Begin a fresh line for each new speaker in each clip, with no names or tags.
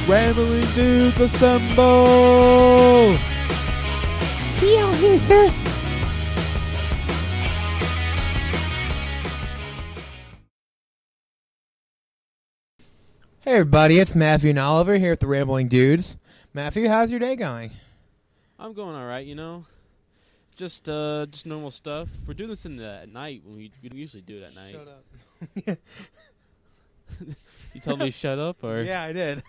Rambling dudes assemble!
Be out here, sir. Hey everybody, it's Matthew and Oliver here at the Rambling Dudes. Matthew, how's your day going?
I'm going alright, you know. Just normal stuff. We're doing this at night when we usually do it at night.
Shut up.
You told me to shut up, or?
Yeah, I did.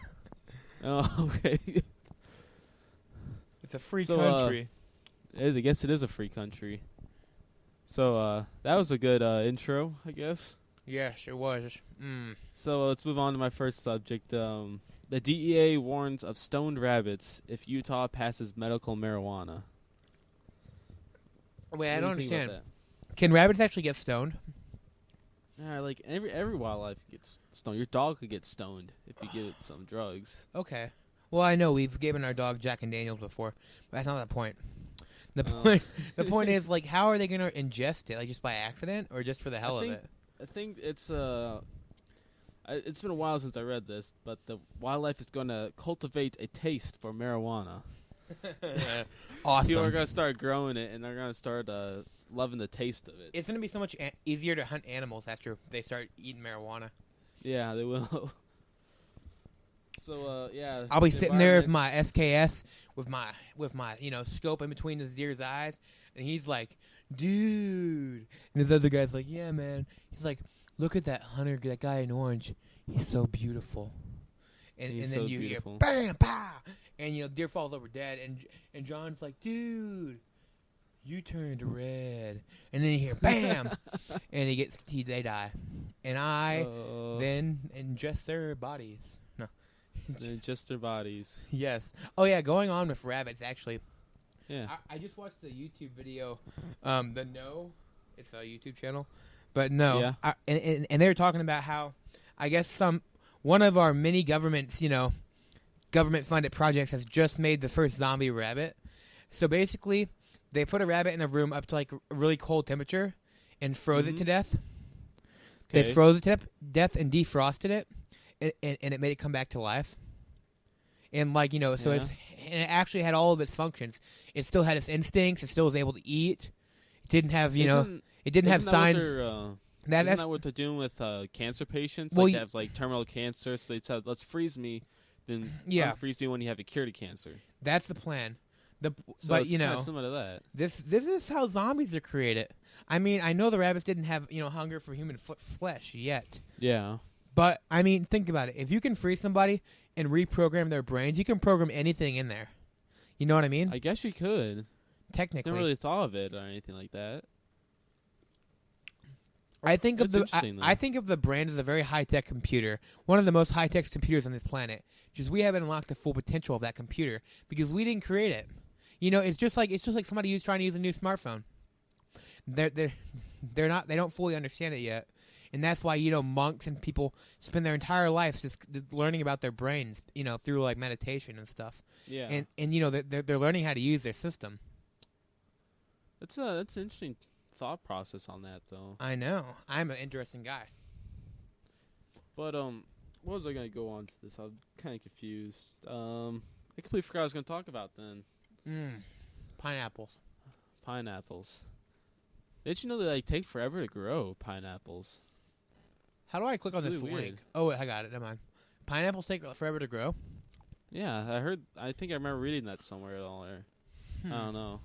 Oh, okay.
It's a free
So,
country.
I guess it is a free country. So, that was a good intro, I guess.
Yes, it was.
So, let's move on to my first subject. The DEA warns of stoned rabbits if Utah passes medical marijuana.
Wait, I
What
don't
do you think
understand.
about
Can rabbits actually get stoned?
that? Like, every wildlife gets stoned. Your dog could get stoned if you give it some drugs.
Okay. Well, I know we've given our dog Jack and Daniels before, but that's not the point. The
Oh.
point, the point is, like, how are they going to ingest it? Like, just by accident or just for the hell of it?
I think it's it's been a while since I read this, but the wildlife is going to cultivate a taste for marijuana.
Awesome.
People are going to start growing it, and they're going to start loving the taste of it.
It's going to be so much easier to hunt animals after they start eating marijuana.
Yeah, they will. So, yeah.
I'll be
the
sitting there with
environment-
my SKS, with my scope in between his deer's eyes, and he's like, dude. And this other guy's like, yeah, man. He's like, look at that hunter, that guy in orange. He's so beautiful. And
He's
then
so
you
beautiful.
hear, bam, pow. And, deer falls over dead. And John's like, dude, you turned red. And then you hear, bam. And they die. And I then ingest their bodies. No.
They're just their bodies.
Yes. Oh, yeah, going on with rabbits, actually.
Yeah.
I just watched a YouTube video. The No, it's a YouTube channel. But no.
Yeah.
And they were talking about how, I guess one of our many governments, government-funded projects has just made the first zombie rabbit. So basically, they put a rabbit in a room up to like a really cold temperature and froze it to death.
Okay.
They froze it to death and defrosted it, and it made it come back to life. And so
Yeah.
it actually had all of its functions. It still had its instincts. It still was able to eat. It didn't have it didn't have
Isn't
signs.
Isn't
That's
that what they're doing with cancer patients?
Well,
Like they have like terminal cancer, so they said, "Let's freeze me, then freeze me when you have a cure to cancer."
that's the plan.
So
But
it's kinda similar to that.
this is how zombies are created. I mean, I know the rabbits didn't have hunger for human flesh yet.
Yeah,
But I mean, think about it. If you can freeze somebody and reprogram their brains, you can program anything in there. You know what I mean?
I guess you could.
Technically,
Never really thought of it or anything like that.
I think of
That's interesting, though.
I think of the brain as a very high tech computer, one of the most high tech computers on this planet. Just we haven't unlocked the full potential of that computer because we didn't create it. It's just like somebody who's trying to use a new smartphone. They don't fully understand it yet, and that's why monks and people spend their entire lives just learning about their brains, through like meditation and stuff.
Yeah,
And they're learning how to use their system.
that's an interesting thought process on that, though.
I know. I'm an interesting guy.
But what was I gonna go on to this? I'm kind of confused. I completely forgot what I was gonna talk about then.
Pineapples.
Pineapples. Did you know they take forever to grow pineapples?
How do I click on
It's
this
really
link?
weird.
Oh, wait, I got it. Never mind. Pineapples take forever to grow?
Yeah, I think I remember reading that somewhere. I don't know.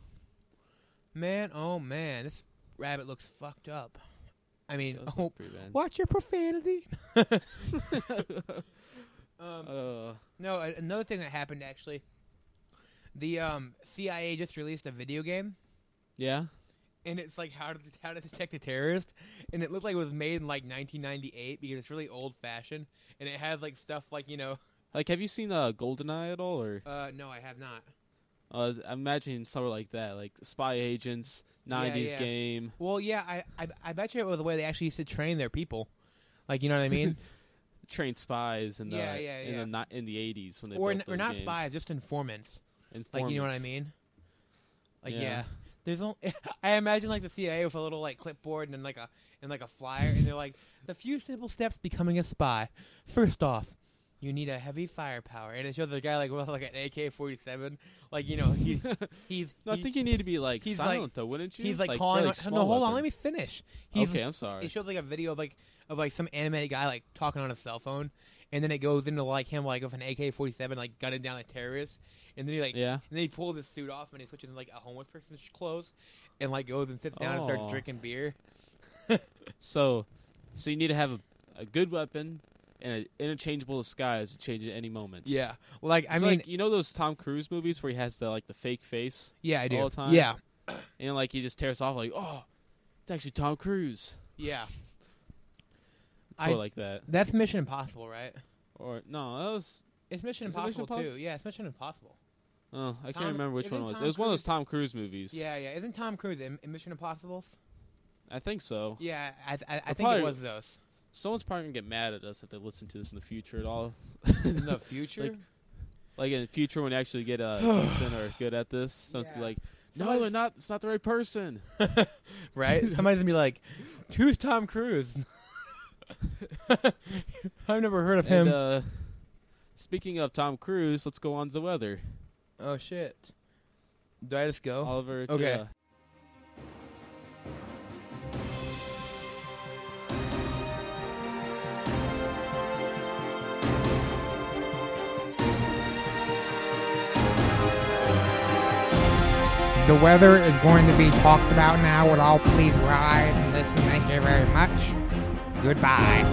Man, oh man, this rabbit looks fucked up. I mean,
Does look pretty bad.
watch your profanity. No, another thing that happened actually. The CIA just released a video game,
Yeah.
and it's like how to detect a terrorist, and it looked like it was made in like 1998 because it's really old fashioned, and it has like stuff like
Like, have you seen GoldenEye at all, or?
No, I have not.
I'm imagining somewhere like that, like Spy Agents, 90s
yeah.
game.
Well, yeah, I bet you it was the way they actually used to train their people, like you know what I mean.
Trained spies in the
Yeah.
in the 80s when they
or
built those
not
games.
spies, just informants.
Informants.
Like, you know what I mean? Like,
Yeah.
yeah. There's I imagine like the CIA with a little like clipboard and like a flyer, and they're like, the few simple steps becoming a spy. First off, You need a heavy firepower, and it shows the guy like with like an AK-47, like you know he's.
No, I think you need to be like
he's
silent
like-
though, wouldn't you?
He's like
for,
calling. No,
small
hold on,
weapon.
let me finish. He's,
Okay, I'm sorry.
It shows like a video of like some animated guy like talking on a cell phone, and then it goes into like him like with an AK-47 like gunning down a terrorist, and then he like
Yeah.
and then he pulls his suit off and he switches in like a homeless person's clothes, and like goes and sits down and starts
Oh.
drinking beer.
So you need to have a good weapon and an interchangeable disguise to change at any moment.
Yeah, like I
It's
mean,
like, you know those Tom Cruise movies where he has the fake face
yeah, I do.
all the time?
Yeah,
and like he just tears off like, oh, it's actually Tom Cruise.
yeah.
It's sort of like that.
That's Mission Impossible, right?
Or no, that was
It's Mission
Is it Mission
Impossible too.
Impossible?
Yeah, it's Mission Impossible.
I
Tom-
can't remember which
isn't
one it was.
Tom
It was one of
Cruise-
those Tom Cruise movies.
Yeah, yeah. Isn't Tom Cruise in Mission Impossibles?
I think so.
Yeah, I think
probably-
it was those.
Someone's probably gonna get mad at us if they listen to this in the future at all.
In the future?
Like in the future when they actually get decent or good at this, someone's gonna be
Yeah.
like, no,
Somebody's-
they're not. It's not the right person.
Right? Somebody's gonna be like, "Who's Tom Cruise?" I've never heard of him.
And speaking of Tom Cruise, let's go on to the weather.
Oh shit! Do I just go?
Oliver.
Okay. The weather is going to be talked about now. Would all please ride and listen. Thank you very much. Goodbye.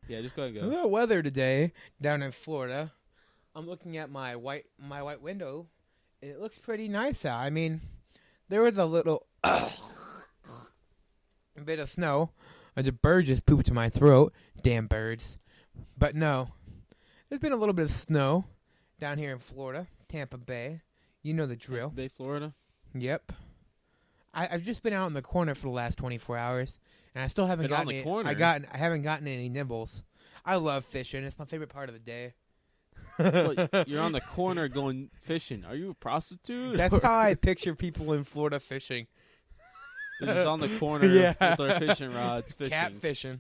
Yeah, just go ahead and go.
The weather today down in Florida. I'm looking at my white window, and it looks pretty nice out. I mean, there was a little bit of snow. A bird just pooped in my throat. Damn birds. But no, there's been a little bit of snow down here in Florida, Tampa Bay. You know the drill.
Bay, Florida.
Yep. I've just been out in the corner for the last 24 hours, and I still haven't
Been on
gotten
the
it.
corner?
I haven't gotten any nibbles. I love fishing. It's my favorite part of the day.
What, you're on the corner going fishing. Are you a prostitute?
That's
Or
how I picture people in Florida fishing.
they're just on the corner
Yeah.
with their fishing rods fishing.
Cat fishing.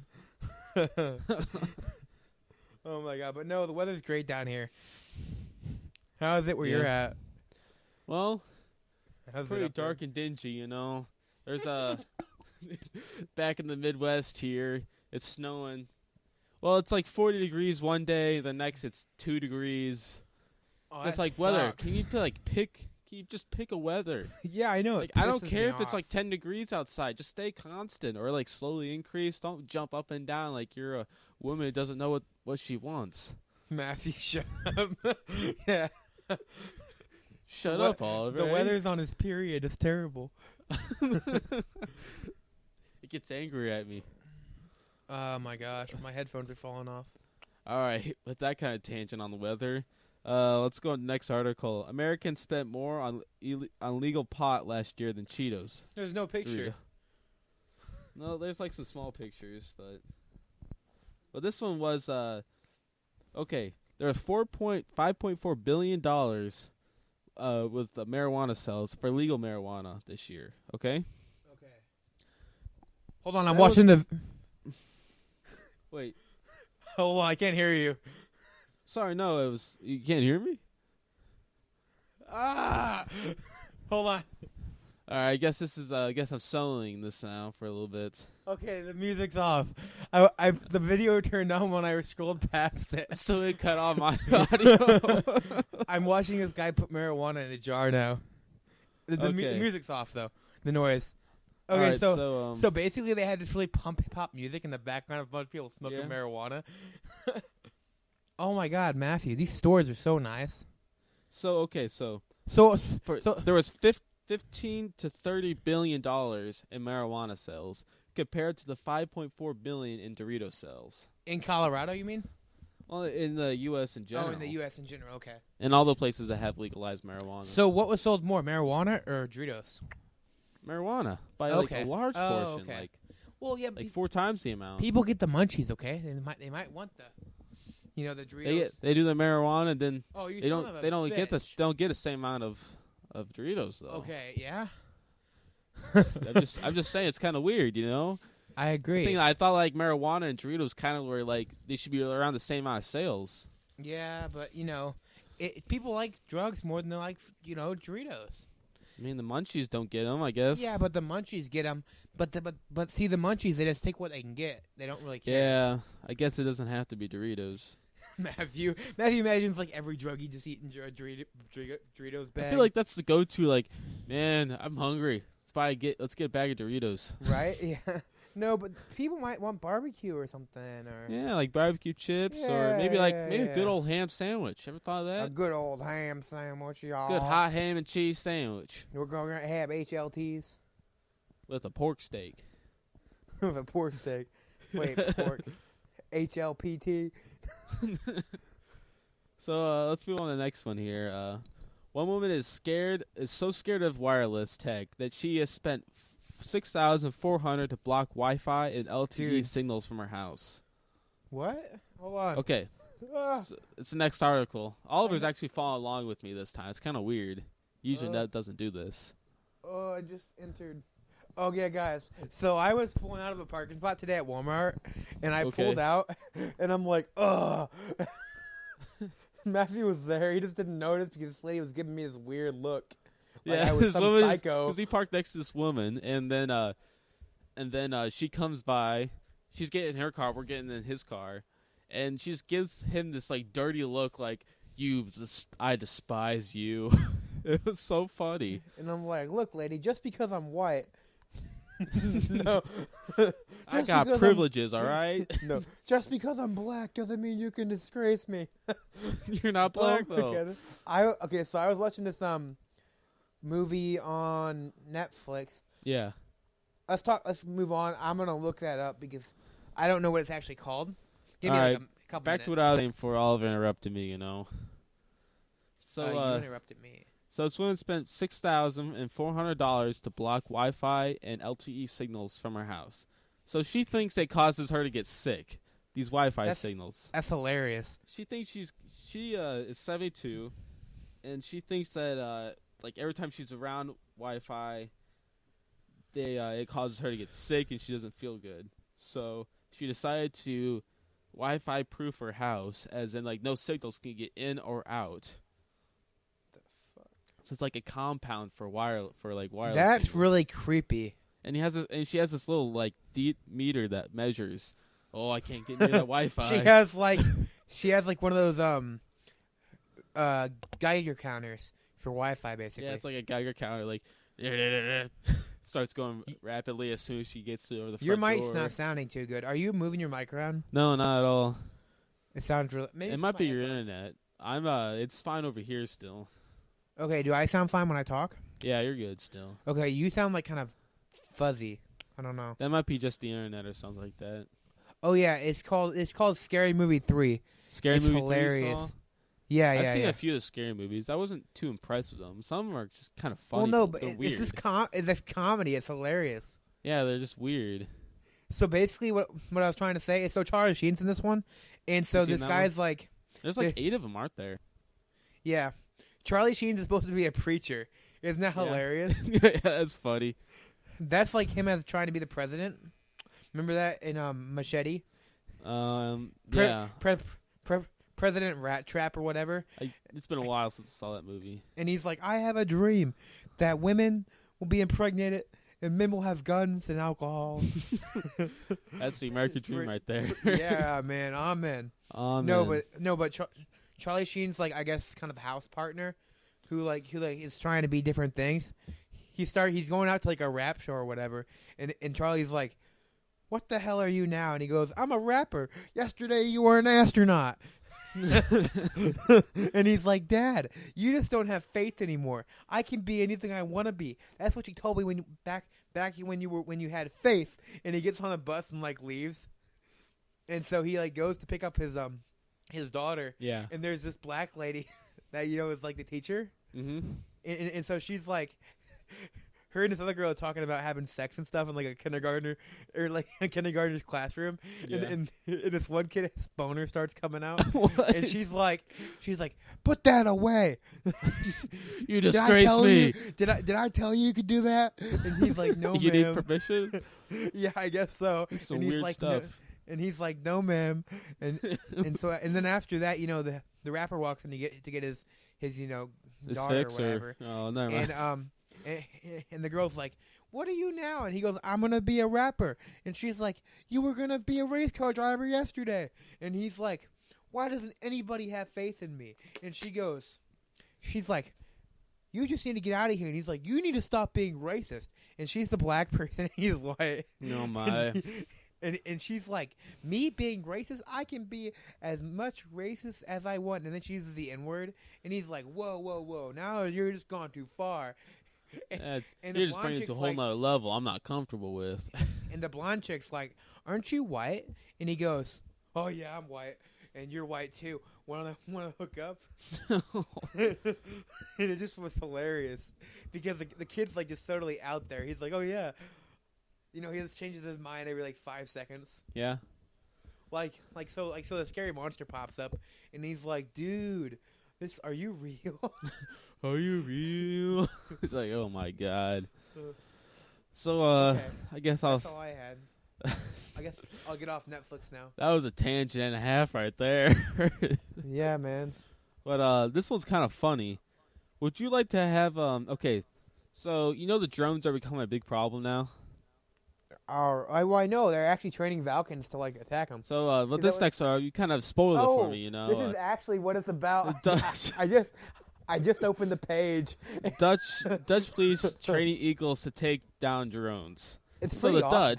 Oh my god! But no, the weather's great down here. How is it where you're
Yeah.
at?
Well,
How's it
pretty
up there?
dark and dingy, you know. There's back in the Midwest here, it's snowing. Well, it's like 40 degrees one day, the next it's 2 degrees.
Oh,
Just
that
like weather.
sucks.
Can you just pick a weather?
Yeah, I know.
Like
It
I don't
pisses
care
me
if it's
off.
like 10 degrees outside. Just stay constant or like slowly increase. Don't jump up and down like you're a woman who doesn't know what she wants.
Matthew, shut up. Yeah.
Shut
The we-
up, Oliver.
The weather's on his period. It's terrible.
It gets angry at me.
Oh my gosh, my headphones are falling off.
All right, with that kind of tangent on the weather, let's go on to the next article. Americans spent more on legal pot last year than Cheetos.
There's no picture.
No, there's like some small pictures, but this one was okay. There was $5.4 billion with the marijuana sales for legal marijuana this year. Okay.
Okay. Hold on, I'm
That
watching the.
Wait.
Hold on, I can't hear you.
Sorry, no, it was. You can't hear me.
Ah! Hold on.
All right, I guess this is. I guess I'm soloing this now for a little bit.
Okay, the music's off. The video turned on when I scrolled past it.
So it cut off my audio.
I'm watching this guy put marijuana in a jar now. The
Okay.
music's off though. The noise.
All
Okay,
right,
so
so
basically they had this really pump hip hop music in the background of a bunch of people smoking
Yeah.
marijuana. Oh my God, Matthew, these stores are so nice.
so there was 15 to 30 billion dollars in marijuana sales compared to the 5.4 billion in Dorito sales.
In Colorado, you mean?
Well, in the U.S. in general.
Oh, in the U.S. in general. Okay.
And all the places that have legalized marijuana.
So what was sold more, marijuana or Doritos?
Marijuana by
Okay.
like a large
Oh,
portion,
okay. Well, yeah,
like 4 times the amount.
people get the munchies. Okay, they might want the Doritos.
They do the marijuana, and then
Oh, you
they
son of a
don't get
bitch.
don't get the same amount of Doritos though.
Okay, yeah.
I'm just saying it's kind of weird, you know.
I agree.
I thought like marijuana and Doritos kind of were like they should be around the same amount of sales.
Yeah, but people like drugs more than they like Doritos.
I mean, the Munchies don't get them, I guess.
Yeah, but the Munchies get them. But see, the Munchies, they just take what they can get. They don't really care.
Yeah, I guess it doesn't have to be Doritos.
Matthew imagines like every druggie just eating Doritos bag.
I feel like that's the go-to. Like, man, I'm hungry. Let's get a bag of Doritos.
Right? Yeah. No, but people might want barbecue or something, or
yeah, like barbecue chips, or maybe a good old ham sandwich. Ever thought of that?
A good old ham sandwich, y'all.
Good hot ham and cheese sandwich.
We're gonna have HLTs
with a pork steak.
With a pork steak. Wait, pork. HLPT.
So let's move on to the next one here. One woman is so scared of wireless tech that she has spent $6,400 to block Wi-Fi and LTE signals from her house.
What? Hold on.
Okay. It's the next article. Oliver's actually following along with me this time. It's kind of weird. Usually that doesn't do this.
Oh, I just entered. Oh, yeah, guys. So I was pulling out of a parking spot today at Walmart, and I pulled out, and I'm like, ugh. Matthew was there. He just didn't notice because this lady was giving me this weird look. Like I was some psycho.
Because we parked next to this woman, and then she comes by. She's getting in her car. We're getting in his car, and she just gives him this like dirty look, like I despise you. It was so funny.
And I'm like, look, lady, just because I'm white. No.
I got privileges, all right?
No. Just because I'm black doesn't mean you can disgrace me.
You're not black, though.
So I was watching this movie on Netflix.
Yeah.
Let's move on. I'm going to look that up because I don't know what it's actually called. Give me
all
like
right.
a couple
Back
minutes.
to what I was saying before Oliver interrupted me, you know. So
you interrupted me.
So this woman spent $6,400 to block Wi-Fi and LTE signals from her house. So she thinks it causes her to get sick. These Wi-Fi signals.
That's hilarious.
She thinks she is 72, and she thinks that like every time she's around Wi-Fi, it causes her to get sick and she doesn't feel good. So she decided to Wi-Fi proof her house, as in like no signals can get in or out. So it's like a compound for wireless.
That's
signals.
really creepy.
And she has this little like deep meter that measures. Oh, I can't get near that Wi-Fi.
She has like one of those Geiger counters for Wi-Fi, basically.
Yeah, it's like a Geiger counter. Like starts going rapidly as soon as she gets to the front
Your mic's
door.
not sounding too good. Are you moving your mic around?
No, not at all.
It sounds really. Maybe
it might be your internet. It's fine over here still.
Okay, do I sound fine when I talk?
Yeah, you're good still.
Okay, you sound like kind of fuzzy. I don't know.
That might be just the internet or something like that.
Oh yeah, it's called Scary Movie 3.
Scary Movie
hilarious.
3 saw?
Yeah,
I've seen a few of the scary movies. I wasn't too impressed with them. Some of them are just kind of funny.
Well, no, but
they're weird.
it's comedy. It's hilarious.
Yeah, they're just weird.
So basically, what I was trying to say is, so Charlie Sheen's in this one, and so this guy's like,
there's like 8 of them, aren't there?
Yeah, Charlie Sheen is supposed to be a preacher. Isn't that hilarious?
Yeah, that's funny.
That's like him as trying to be the president. Remember that in Machete?
Yeah.
President Rat Trap or whatever.
It's been a while since I saw that movie.
And he's like, I have a dream that women will be impregnated and men will have guns and alcohol.
That's the American dream right there.
Yeah, man. Amen. No, but Charlie Sheen's like, I guess, kind of house partner who is trying to be different things. He's going out to like a rap show or whatever, and Charlie's like, what the hell are you now? And he goes, I'm a rapper. Yesterday you were an astronaut. And he's like, Dad, you just don't have faith anymore. I can be anything I want to be. That's what you told me when when you had faith. And he gets on a bus and like leaves. And so he like goes to pick up his daughter.
Yeah.
And there's this black lady that is like the teacher.
Mm-hmm.
And so she's like, her and this other girl are talking about having sex and stuff in like a kindergartner or like a kindergartner's classroom, and this one kid, his boner starts coming out, and she's like, put that away.
You disgrace me.
Did I tell you could do that? And he's like, no,
You
ma'am.
need permission?
Yeah, I guess so.
It's some
and he's
weird
like,
stuff.
No, and he's like, no, ma'am. And then after that, the rapper walks in to get his
His
daughter
fix
or whatever.
Oh, never mind.
And the girl's like, what are you now? And he goes, I'm going to be a rapper. And she's like, you were going to be a race car driver yesterday. And he's like, why doesn't anybody have faith in me? And she's like, you just need to get out of here. And he's like, you need to stop being racist. And she's the black person and he's white.
Oh, my.
And she's like, me being racist, I can be as much racist as I want. And then she uses the N-word. And he's like, whoa. Now you're just gone too far. And
You're just bringing it to a whole nother level I'm not comfortable with.
And the blonde chick's like, aren't you white? And he goes, oh, yeah, I'm white. And you're white, too. Want to hook up? And it just was hilarious. Because the kid's, like, just totally out there. He's like, oh, yeah. He just changes his mind every, like, 5 seconds.
Yeah.
So the scary monster pops up. And he's like, dude, are you real?
Are you real? It's like, oh my god. So,
Okay.
I guess
That's all I had. I guess I'll get off Netflix now.
that was a tangent and a half right there.
Yeah, man.
But this one's kind of funny. Would you like to have okay? So the drones are becoming a big problem now.
I know they're actually training Valkyns to like attack them.
So, but this next you kind of spoiled it for me.
This is actually what it's about.
Dutch,
I just opened the page.
Dutch police training eagles to take down drones.
It's
So
pretty
the
awesome.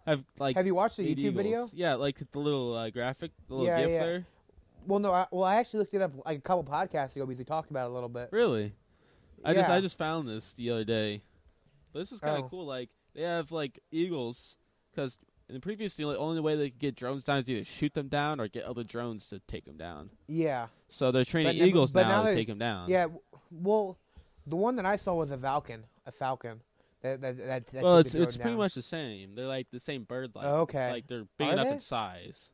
Dutch
Have you watched the
eight
YouTube
eagles.
video?
Yeah, like the little graphic, the little
Yeah,
GIF
yeah.
there.
Well, no. I actually looked it up like a couple podcasts ago because we talked about it a little bit.
Really?
Yeah.
I just found this the other day. But this is kind of
Oh.
cool. Like they have like eagles because in the previous the only way they could get drones down is either shoot them down or get other drones to take them down.
Yeah.
So they're training
But
eagles
now
now to
they-
take them down.
Yeah. Well, the one that I saw was a falcon. That's
Well, it's pretty much the same. They're like the same bird. Like,
Oh, okay.
Like they're big
Are
enough
they?
in size.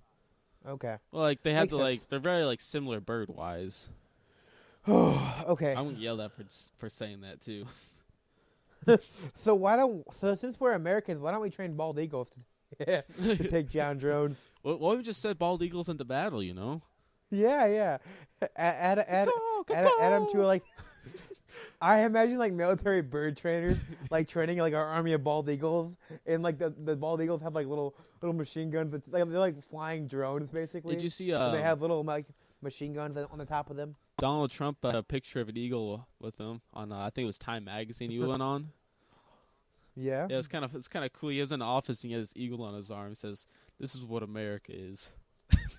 Okay.
Well, like they have
Makes
to
sense.
they're very like similar bird wise.
Okay.
I'm gonna yell at for saying that too.
So since we're Americans, why don't we train bald eagles to take down drones?
Well, what if we just set bald eagles into battle?
Yeah. Add them to like. I imagine like military bird trainers like training like our army of bald eagles, and like the bald eagles have like little machine guns. They're like flying drones basically.
Did you see?
And they have little like machine guns on the top of them.
Donald Trump a picture of an eagle with him on I think it was Time Magazine. He went on.
Yeah.
Yeah, it's kind of cool. He has an office and he has this eagle on his arm. He says, "This is what America is."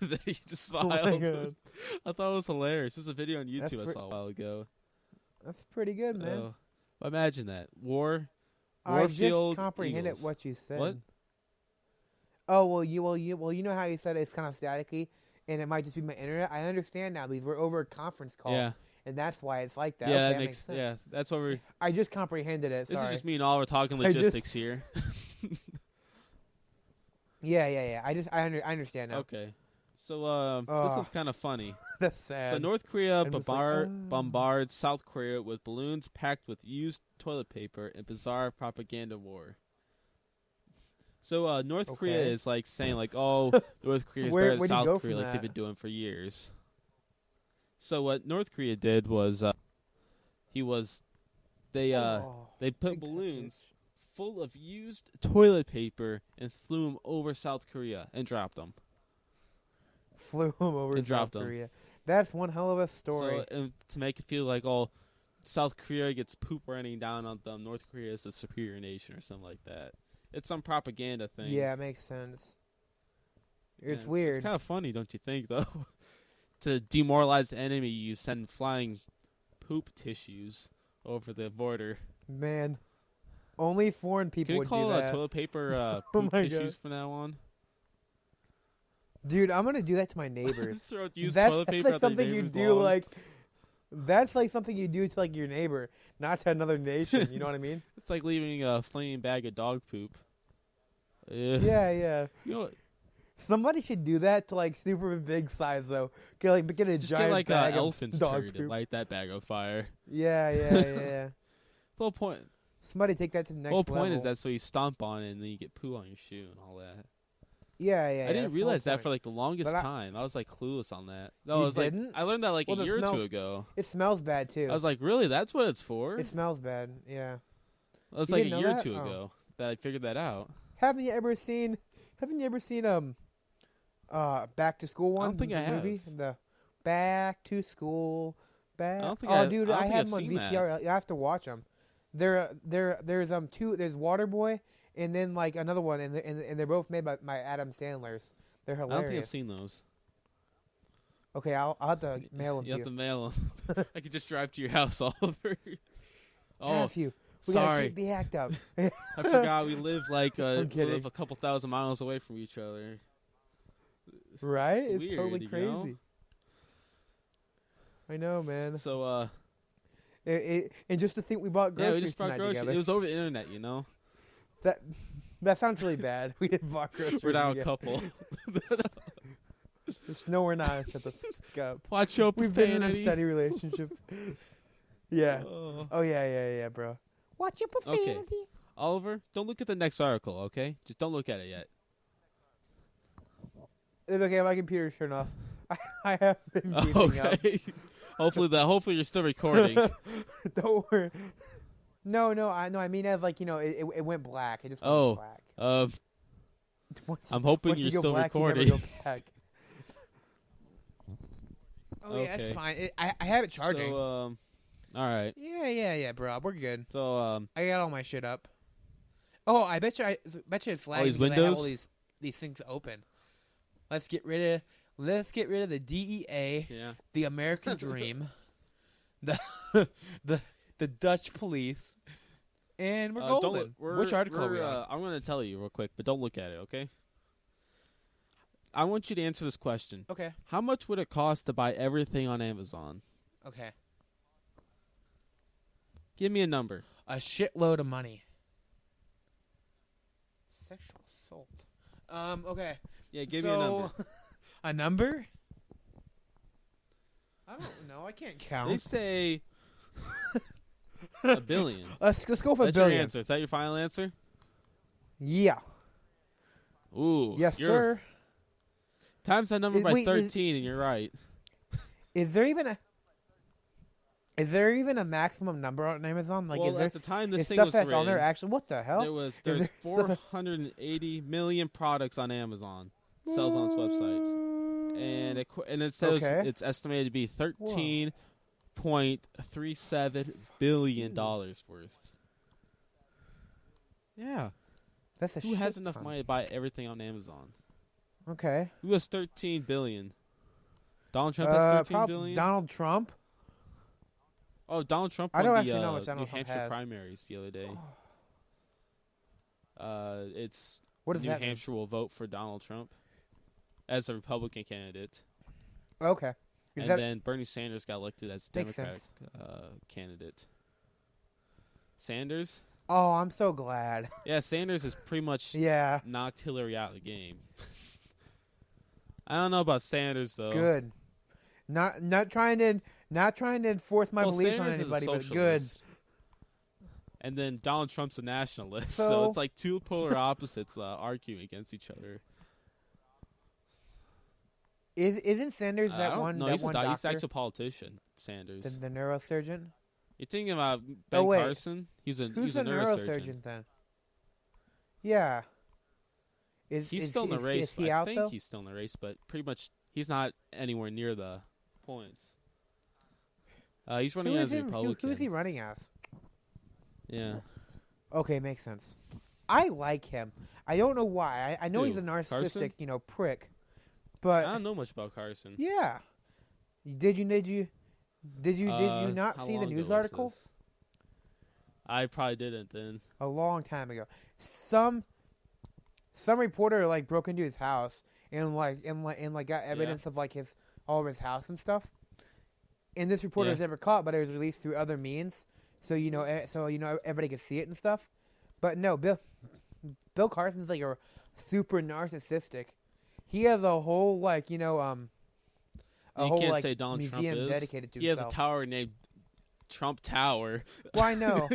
Then he just smiled.
Oh my God.
I thought it was hilarious. There's a video on YouTube I
That's
saw a while ago.
That's pretty good, man.
Oh, imagine that war
I
field
just comprehended
eagles.
what you said.
What?
Oh well, you know how you said it's kind of staticky, and it might just be my internet. I understand now because we're over a conference call,
Yeah,
and that's why it's like that.
yeah,
Okay,
that
makes sense.
yeah. That's what we're.
I just comprehended it.
This
Sorry.
is just me and all we're talking
I just-
logistics here.
Yeah. I understand now.
Okay, so this one's kind of funny.
That's sad.
So North Korea
I'm just like,
bombards South Korea with balloons packed with used toilet paper in bizarre propaganda war. So North Korea
Okay.
is like saying like, oh, North Korea is
Where-
better than
where'd you go
South
from
Korea, like they've
that?
been doing for years. So what North Korea did was they put
big
balloons full of used toilet paper and flew them over South Korea and dropped them.
Flew him over
And
South
dropped 'em.
Korea. That's one hell of a story.
So to make it feel like South Korea gets poop raining down on them, North Korea is a superior nation or something like that. It's some propaganda thing.
Yeah, it makes sense. It's
Yeah,
weird.
It's kind of funny, don't you think, though? To demoralize the enemy, you send flying poop tissues over the border.
Man, only foreign people
Can we
would
call
do that.
toilet paper
Oh
poop
my
tissues
God.
from now on?
Dude, I'm gonna do that to my neighbors.
Throw used
that's
toilet
that's
paper
like
at their
something you
neighbor's
do
lawn.
like That's like something you do to like your neighbor, not to another nation. You know what I mean?
It's like leaving a flaming bag of dog poop.
Yeah.
You know what?
Somebody should do that to like super big size though. Get a
Just
giant
get like
bag
an
of
elephant's
dog
turd
poop.
and light that bag on fire.
Yeah.
The whole point.
Somebody take that to the next
The whole
level.
point is that's where you stomp on it and then you get poo on your shoe and all that.
Yeah.
I didn't
that's the
realize
whole
that for
point.
like the longest
But
time. I was like clueless on that. No,
You
I was
didn't?
like I learned that like
Well,
a
it
year or two
smells-
ago.
It smells bad too.
I was like, really? That's what it's for?
It smells bad. Yeah.
It was
You
like a
didn't know
year or
that?
two
Oh.
ago that I figured that out.
Haven't you ever seen Back to School one?
I don't think
the
I have.
movie? The Back to School. Back.
I don't think
oh,
I-
dude,
I don't
I
think
have
I've
them on
seen that.
VCR. I have to watch them. There's two. There's Waterboy, and then like another one, and they're both made by Adam Sandler's. They're
I don't
hilarious.
think I've seen those.
Okay, I'll have to mail them
You
to
have
you.
to mail them. I could just drive to your house, Oliver. Oh,
Matthew, we gotta
sorry.
keep the act up.
I forgot we live like
I'm
we
kidding.
live a couple thousand miles away from each other.
Right?
It's
It's totally
weird, you know?
crazy. I know, man.
So
And just to think we bought
yeah, we
groceries
just bought
tonight
groceries.
together.
It was over the internet, you know.
That sounds really bad. We didn't buy groceries
We're now a
together.
couple.
No, we're not. Shut the fuck up.
Watch your
We've been in a
profanity.
steady relationship. Yeah.
Oh.
Oh yeah, bro. Watch your profanity.
Oliver, don't look at the next article, okay? Just don't look at it yet.
It's okay. My computer's turned off. I have been keeping up.
Okay. Hopefully you're still recording.
Don't worry. No. I mean, as like it went black. It just went
Oh.
black. Once-
I'm hoping
once you
you're
go
still
black, you never
recording.
go back. Oh yeah, that's
Okay.
fine. I have it charging.
So, all right.
Yeah, bro. We're good.
So,
I got all my shit up. Oh, I bet you it's lagging
these
because I have
windows?
all these things open. Let's get rid of the DEA,
yeah.
the American Dream, the the Dutch police, and we're golden. Which article are we on?
I'm going to tell you real quick, but don't look at it, okay? I want you to answer this question.
Okay.
How much would it cost to buy everything on Amazon?
Okay.
Give me a number.
A shitload of money. Sexual assault. Okay.
Yeah, give me a number.
A number? I don't know. I can't
They
count.
say $1 billion.
Let's go for
That's
$1 billion.
your answer. Is that your final answer?
Yeah.
Ooh.
Yes,
you're-
sir.
Times that number by
Wait,
13, and you're right.
Is there even a maximum number on Amazon? Like,
well,
is there
at the time this
is
thing
stuff
was
that's
written,
on there actually? What the hell?
there's
there stuff-
480 million products on Amazon. Sells on its website, and it says
Okay.
it's estimated to be $13.37 billion worth. Yeah,
That's a
who
shit
has enough
ton.
money to buy everything on Amazon?
Okay.
Who has 13 billion? Donald Trump has 13 billion.
Donald Trump.
Oh, Donald Trump
I
won
don't
the
actually know how much Donald
New
Trump
Hampshire
has.
primaries the other day. It's
What does
New
that mean?
Hampshire will vote for Donald Trump as a Republican candidate,
Okay. Is
and
that
then Bernie Sanders got elected as
Makes
Democratic
sense.
candidate. Sanders,
Oh, I'm so glad.
yeah, Sanders has pretty much
Yeah.
knocked Hillary out of the game. I don't know about Sanders though.
Good. Not trying to enforce my
Well,
beliefs
Sanders
on
is a
anybody, but good.
socialist. And then Donald Trump's a nationalist,
So-
so it's like two polar opposites arguing against each other.
Isn't Sanders
I
that
don't
one
know,
that
he's
one
he's
doctor?
actually a politician. Sanders.
The neurosurgeon?
You're thinking about Ben
wait.
Carson? He's
Who's
a
the neurosurgeon then? Yeah.
He's still in the race.
Is he
I
out
think
though?
he's still in the race, but pretty much he's not anywhere near the points. He's running as a Republican.
Who's he running as?
Yeah.
Okay, makes sense. I like him. I don't know why. I know
Who,
he's a narcissistic,
Carson?
prick.
I
But
don't know much about Carson.
yeah. Did you not see
How
the
long
news
ago was
article?
this? I probably didn't then.
A long time ago. Some reporter like broke into his house and got evidence of like all of his house and stuff. And this reporter
Yeah.
was never caught, but it was released through other means. So everybody could see it and stuff. But no, Bill Carson's like a super narcissistic. He has a whole
You can't say Donald Trump
museum
is.
dedicated to
He
himself.
has a tower named Trump Tower.
Well, I know.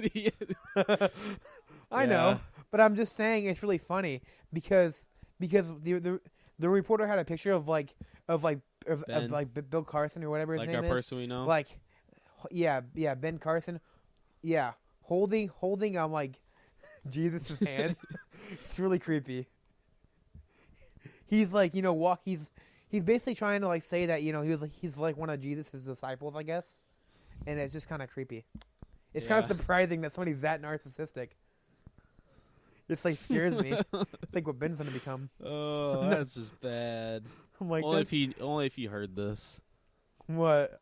I know, but I'm just saying it's really funny because the reporter had a picture of Bill Carson or whatever his
Like
name
our
is.
person we know.
Like, yeah, Ben Carson, yeah, holding like Jesus' hand. It's really creepy. He's like, he's basically trying to like say that he's like one of Jesus' disciples, I guess, and it's just kind of creepy. It's kind of surprising that somebody's that narcissistic. It's like scares me. It's like what Ben's gonna become.
Oh, that's just bad.
I'm like,
only if he heard this.
What?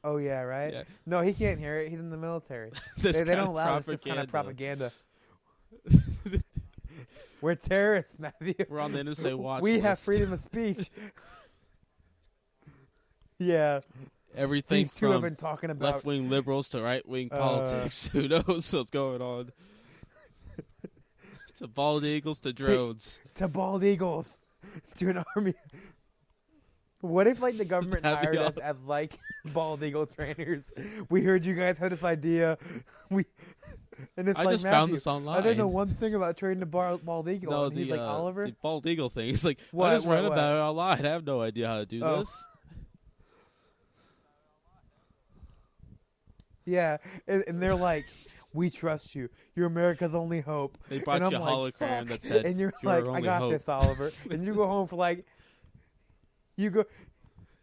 Oh yeah, right.
Yeah.
No, he can't hear it. He's in the military.
This
They
kind
don't
of
allow this kind of
propaganda.
propaganda. We're terrorists, Matthew.
We're on the NSA watch
We have
list.
freedom of speech. Yeah.
Everything
These two have
from
been talking about
left-wing liberals to right-wing politics. Who knows what's going on? To bald eagles to drones.
to bald eagles, to an army. What if like the government
That'd be
hired us as like bald eagle trainers? We heard you guys had this idea. And it's
I
like,
just
Matthew,
found this online.
I don't know one thing about training a bald eagle.
No,
and he's like, Oliver?
the bald eagle thing. It's like,
What,
I just read
what?
about it online. I have no idea how to do
Oh.
this.
Yeah, and they're like, we trust you. You're America's only hope.
They brought
and
you
I'm
a
like,
hologram
fuck.
that said,
and you're
"You are
like,
our
I
only
got
hope."
this, Oliver. And you go home for like, you go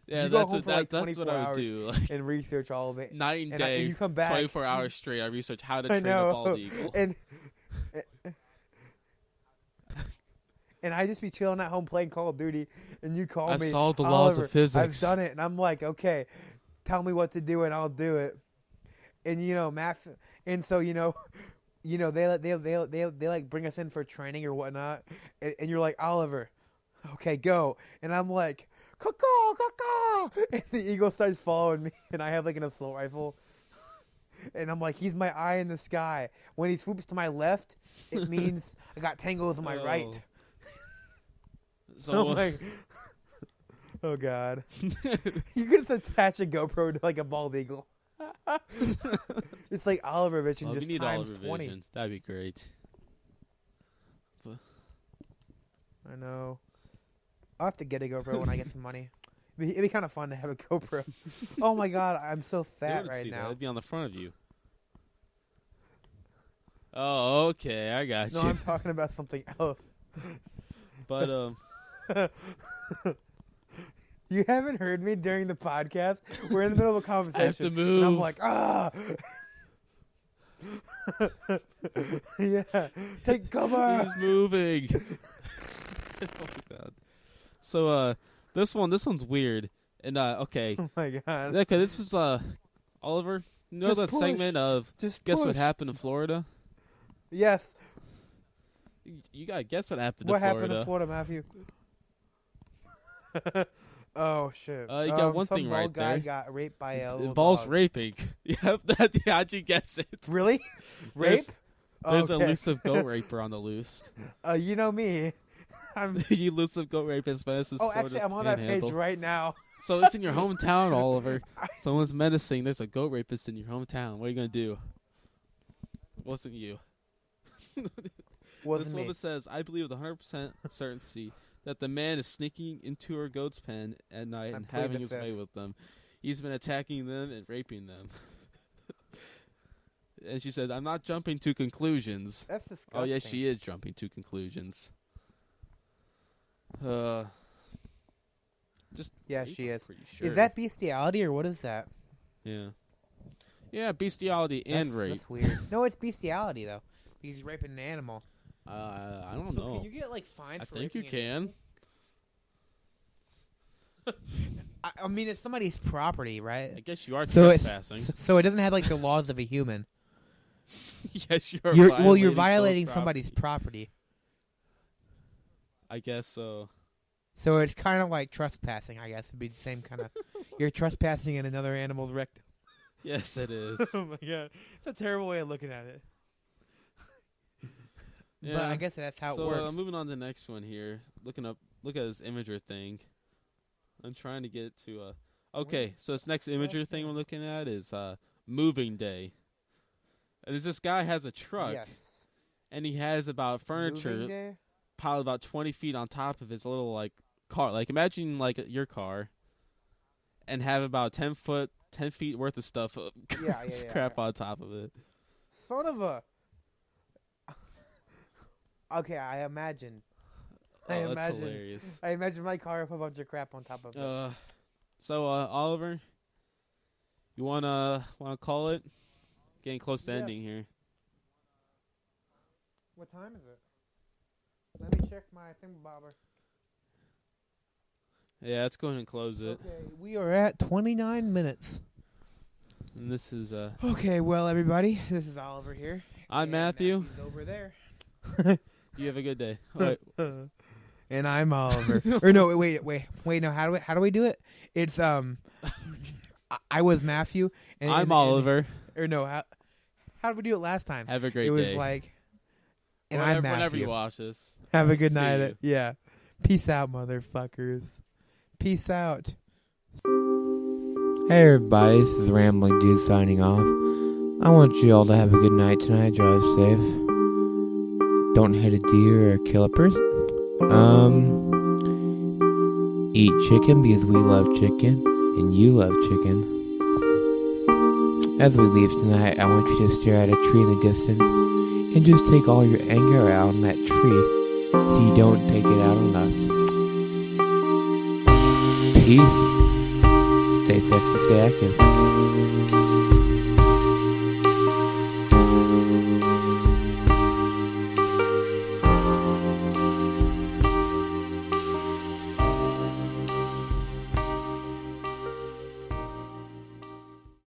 Yeah,
You go
that's
home
what,
for, like,
that's what
24
I would
hours.
do. Like,
and research all of it.
night and
And
day,
you come back.
24 hours straight, I research how to
I
train a
know.
bald eagle.
And I just be chilling at home playing Call of Duty, and you call
I've
me.
solved the laws
Oliver,
of physics.
I've done it, and I'm like, okay, tell me what to do, and I'll do it. And math, and so they like bring us in for training or whatnot, and you're like, Oliver, okay, go, and I'm like, caw, and the eagle starts following me, and I have like an assault rifle. And I'm like, he's my eye in the sky. When he swoops to my left, it means I got tangles on my right.
So
I'm like, oh God. You could just attach a GoPro to like a bald eagle. It's like Oliver Vision,
we
just
need
times
Oliver
20.
Vision. That'd be great.
I know. I'll have to get a GoPro when I get some money. It'd be kind of fun to have a GoPro. Oh my God, I'm so
You
fat
wouldn't
right
see that.
now.
It'd be on the front of you. Oh, okay, I got
No,
you.
I'm talking about something else.
But
You haven't heard me during the podcast. We're in the middle of a conversation.
I have to move.
And I'm like, yeah, take cover.
he's moving. Oh my God. So this one's weird. And okay,
Oh my God.
okay, this is Oliver. You know
Just
that
push.
segment of
Just
Guess What
push.
Happened in Florida?
Yes.
You gotta guess what happened
What
in Florida.
happened in Florida, Matthew? Oh shit!
You got one
some
thing
bald
right
guy
there.
got raped by a
It
little
involves
dog.
raping. Yep, how'd you guess it?
Really? Rape?
There's
Okay.
a elusive goat raper on the loose.
You know me. I'm.
The elusive goat rape in Spanish is
Oh,
Florida's
actually, I'm on that page
panhandle.
right now.
So it's in your hometown, Oliver. Someone's menacing. There's a goat rapist in your hometown. What are you gonna do? Wasn't you?
Wasn't
This
me.
woman says, "I believe with 100% certainty that the man is sneaking into her goat's pen at night and
plead
having
the
his way
fifth.
with them. He's been attacking them and raping them." And she said, "I'm not jumping to conclusions."
That's disgusting.
Oh yes, she is jumping to conclusions. Just
Yeah, she is.
pretty sure.
Is that bestiality or what is that?
Yeah, bestiality and rape.
That's weird. No, it's bestiality though, because he's raping an animal.
I don't
So
know.
can you get like fined
I
for
think you
raping an
can.
I mean, it's somebody's property, right?
I guess you are
So
trespassing.
so it doesn't have like the laws of a human.
Yes, you are.
You're violating
someone's
somebody's property.
I guess so.
So it's kind of like trespassing, I guess. It'd be the same kind of. You're trespassing in another animal's rectum.
Yes, it is.
Oh my god, it's a terrible way of looking at it.
Yeah.
But I guess that's how
So
it works.
moving on to the next one here. Look at this imager thing. I'm trying to get to okay, so this next imager thing we're looking at is moving day. And this guy has a truck,
Yes.
and he has about
Moving
furniture
day?
piled about 20 feet on top of his little like car. Like imagine like your car, and have about 10 feet worth of stuff,
Yeah,
crap on top of it.
Sort of a. Okay, I imagine.
That's hilarious.
I imagine my car with a bunch of crap on top of it.
So Oliver, you wanna call it? Getting close to
Yes.
ending here.
What time is it? Let me check my thingamabobber.
Yeah, let's go ahead and close it.
Okay, we are at 29 minutes.
And this is
Okay, well, everybody, this is Oliver here.
I'm
and
Matthew.
Matthew's over there.
You have a good day. Wait,
And I'm Oliver. Or no, wait. No, how do we do it? It's I was Matthew. And,
I'm Oliver.
Or no, how did we do it last time?
Have a great
it was
day.
like, and
whenever,
I'm Matthew.
whenever you watch this.
Have a good
See
night.
you.
Yeah. Peace out, motherfuckers. Peace out. Hey, everybody. This is Rambling Dude signing off. I want you all to have a good night tonight. Drive safe. Don't hit a deer or kill a person. Eat chicken because we love chicken and you love chicken. As we leave tonight, I want you to stare at a tree in the distance and just take all your anger out on that tree so you don't take it out on us. Peace. Stay sexy, stay active.